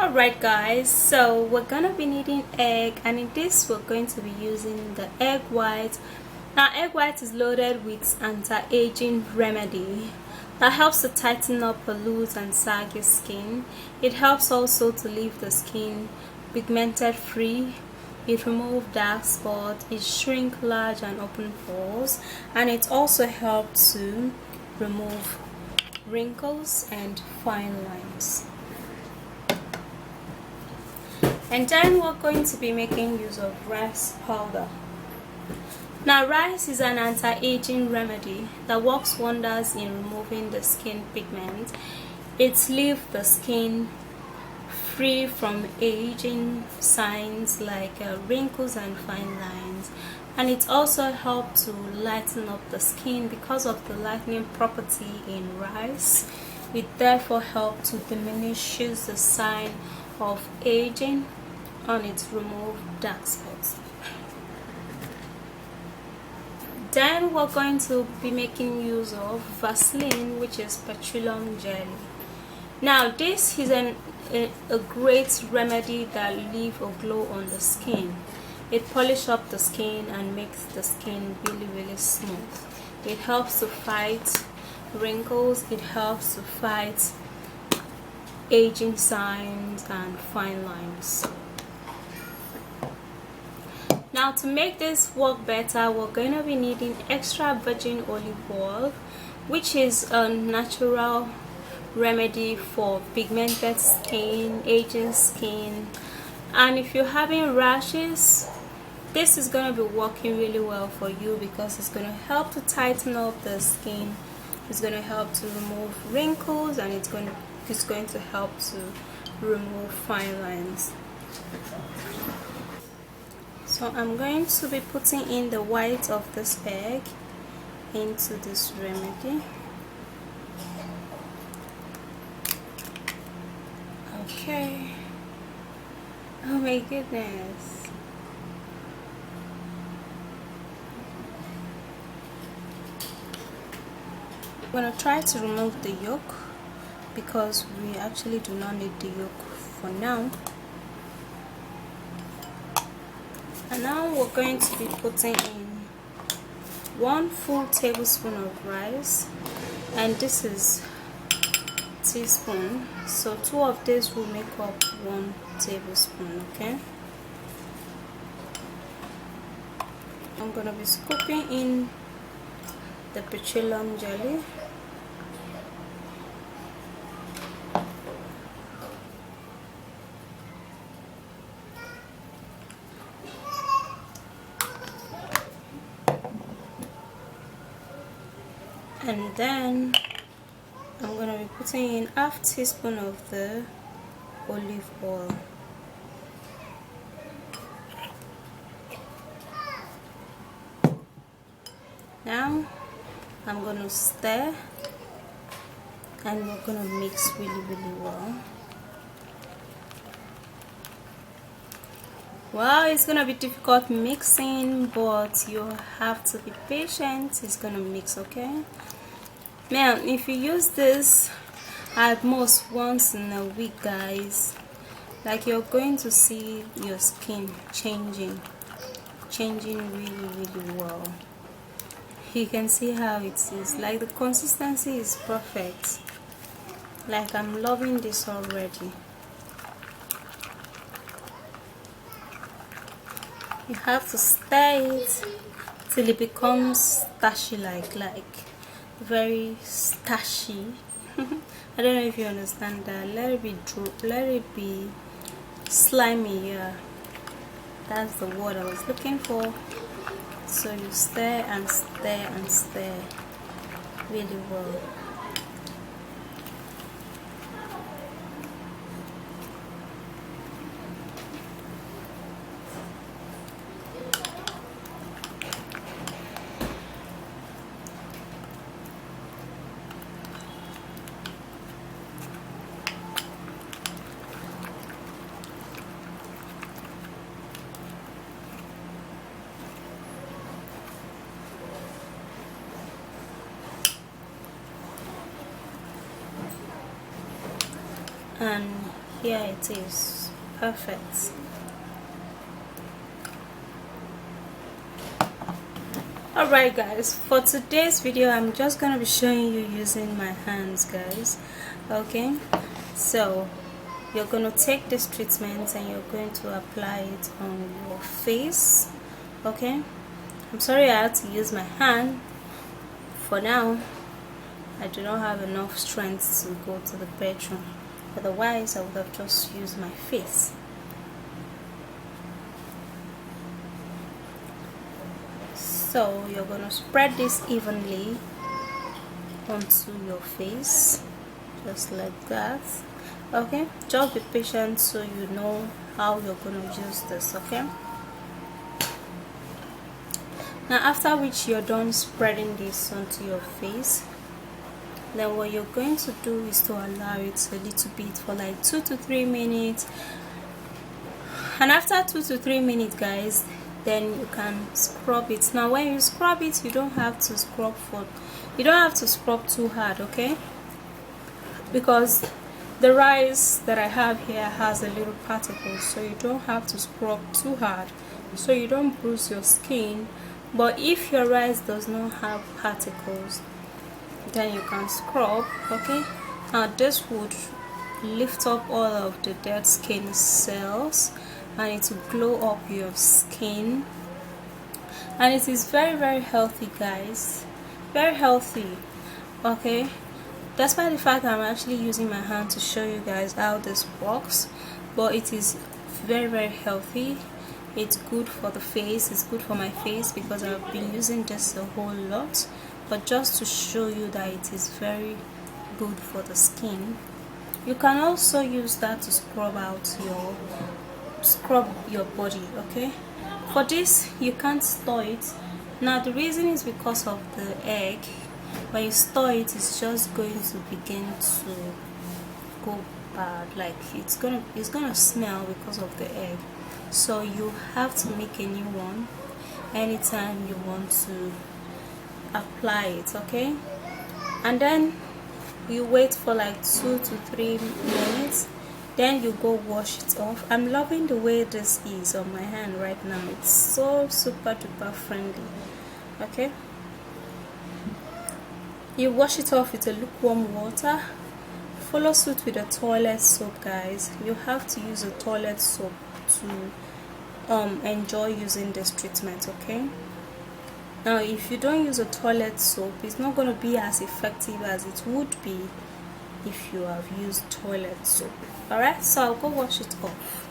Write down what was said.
Alright guys, so we're gonna be needing egg, and in this we're going to be using the egg white. Now egg white is loaded with anti-aging remedy that helps to tighten up a loose and saggy skin. It helps also to leave the skin pigmented free. It removes dark spots, it shrinks large and open pores, and it also helps to remove wrinkles and fine lines. And then we're going to be making use of rice powder. Now rice is an anti-aging remedy that works wonders in removing the skin pigment. It leaves the skin free from aging signs like wrinkles and fine lines, and it also helps to lighten up the skin because of the lightening property in rice. It therefore helps to diminish the sign of aging, and it removes dark spots. Then we're going to be making use of Vaseline, which is petroleum jelly. Now this is a great remedy that leaves a glow on the skin. It polishes up the skin and makes the skin really smooth. It helps to fight wrinkles, it helps to fight aging signs and fine lines. Now to make this work better, we're going to be needing extra virgin olive oil, which is a natural remedy for pigmented skin, aging skin, and if you're having rashes, this is going to be working really well for you because it's going to help to tighten up the skin, it's going to help to remove wrinkles, and it's going to help to remove fine lines. So I'm going to be putting in the white of this egg into this remedy. Okay. Oh my goodness. I'm going to try to remove the yolk because we actually do not need the yolk for now. And now we're going to be putting in 1 full tablespoon of rice, and this is teaspoon, so 2 of this will make up 1 tablespoon. Okay, I'm gonna be scooping in the petroleum jelly. And then I'm going to be putting in half teaspoon of the olive oil. Now I'm going to stir, and we're going to mix really well. Well, it's going to be difficult mixing, but you have to be patient. It's going to mix, okay? Now if you use this at most once in a week, guys, like, you're going to see your skin changing really well. You can see how it is, like the consistency is perfect. Like, I'm loving this already. You have to stir it till it becomes starchy, like very starchy. I don't know if you understand that. Let it be let it be slimy. Yeah, that's the word I was looking for. So you stir and stir and stir really well. And here it is. Perfect. Alright guys, for today's video I'm just gonna be showing you using my hands, guys. Okay, so you're going to take this treatment and you're going to apply it on your face. Okay, I'm sorry I had to use my hand. For now I do not have enough strength to go to the bedroom, otherwise I would have just used my face. So you're going to spread this evenly onto your face, just like that. Okay, just be patient so you know how you're going to use this. Okay, now after which you're done spreading this onto your face, then what you're going to do is to allow it a little bit for like 2 to 3 minutes, and after 2 to 3 minutes, guys, then you can scrub it. Now when you scrub it, you don't have to scrub too hard, okay, because the rice that I have here has a little particles, so you don't have to scrub too hard so you don't bruise your skin. But if your rice does not have particles, then you can scrub. Okay, now this would lift up all of the dead skin cells and it will glow up your skin, and it is very, very healthy, guys, very healthy. Okay, despite the fact I'm actually using my hand to show you guys how this works, but it is very, very healthy. It's good for the face, it's good for my face because I've been using this a whole lot, but just to show you that it is very good for the skin. You can also use that to scrub your body. Okay, for this you can't store it. Now the reason is because of the egg. When you store it, it's just going to begin to go bad, like it's gonna smell because of the egg. So you have to make a new one anytime you want to apply it. Okay, and then you wait for like 2 to 3 minutes, then you go wash it off. I'm loving the way this is on my hand right now. It's so super duper friendly. Okay, you wash it off with a lukewarm water. Follow suit with a toilet soap, guys. You have to use a toilet soap to enjoy using this treatment. Okay, now if you don't use a toilet soap, it's not going to be as effective as it would be if you have used toilet soap. Alright, so I'll go wash it off.